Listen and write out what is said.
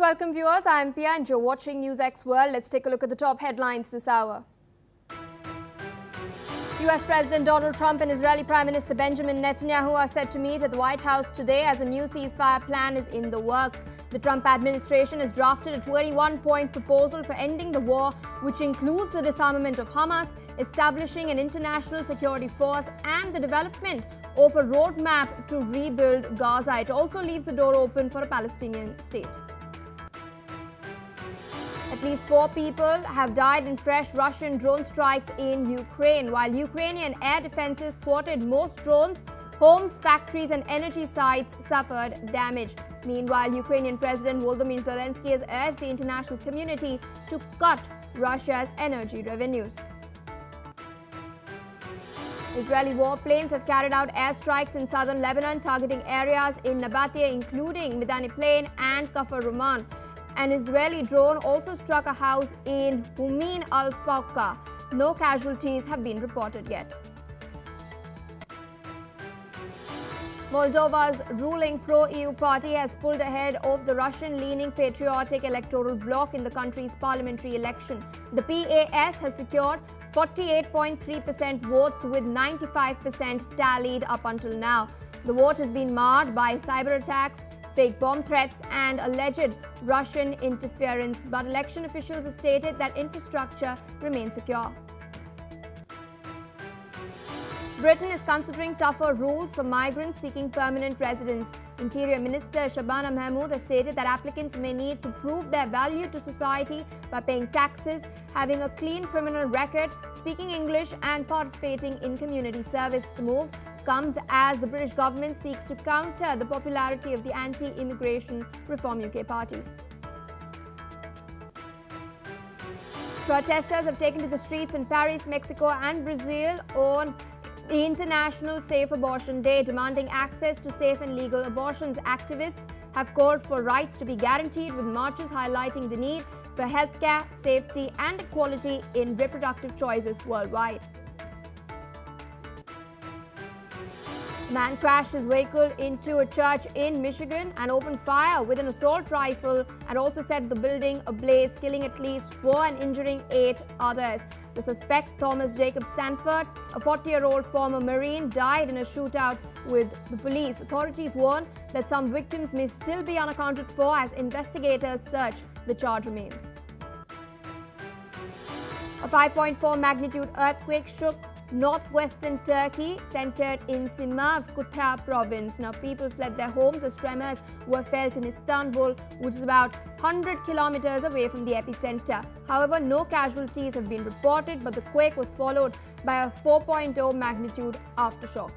welcome viewers. I am Pia and you're watching NewsX World. Let's take a look at the top headlines this hour. US President Donald Trump and Israeli Prime Minister Benjamin Netanyahu are set to meet at the White House today as a new ceasefire plan is in the works. The Trump administration has drafted a 21-point proposal for ending the war, which includes the disarmament of Hamas, establishing an international security force, and the development of a roadmap to rebuild Gaza. It also leaves the door open for a Palestinian state. At least 4 people have died in fresh Russian drone strikes in Ukraine. While Ukrainian air defenses thwarted most drones, homes, factories and energy sites suffered damage. Meanwhile, Ukrainian President Volodymyr Zelensky has urged the international community to cut Russia's energy revenues. Israeli warplanes have carried out airstrikes in southern Lebanon, targeting areas in Nabatea, including Midani Plain and Kafar Ruman. An Israeli drone also struck a house in Umin al-Fawqa. No casualties have been reported yet. Moldova's ruling pro-EU party has pulled ahead of the Russian-leaning patriotic electoral bloc in the country's parliamentary election. The PAS has secured 48.3% votes with 95% tallied up until now. The vote has been marred by cyber attacks, fake bomb threats and alleged Russian interference, but election officials have stated that infrastructure remains secure. Britain is considering tougher rules for migrants seeking permanent residence. Interior Minister Shabana Mahmood has stated that applicants may need to prove their value to society by paying taxes, having a clean criminal record, speaking English and participating in community service. The move comes as the British government seeks to counter the popularity of the anti-immigration Reform UK party. Protesters have taken to the streets in Paris, Mexico and Brazil on the International Safe Abortion Day, demanding access to safe and legal abortions. Activists have called for rights to be guaranteed, with marches highlighting the need for healthcare, safety and equality in reproductive choices worldwide. A man crashed his vehicle into a church in Michigan and opened fire with an assault rifle and also set the building ablaze, killing at least 4 and injuring 8 others. The suspect, Thomas Jacob Sanford, a 40-year-old former Marine, died in a shootout with the police. Authorities warn that some victims may still be unaccounted for as investigators search. The charge remains. A 5.4 magnitude earthquake shook northwestern Turkey, centered in Simavkuta province. Now, people fled their homes as tremors were felt in Istanbul, which is about 100 kilometers away from the epicenter. However, no casualties have been reported, but the quake was followed by a 4.0 magnitude aftershock.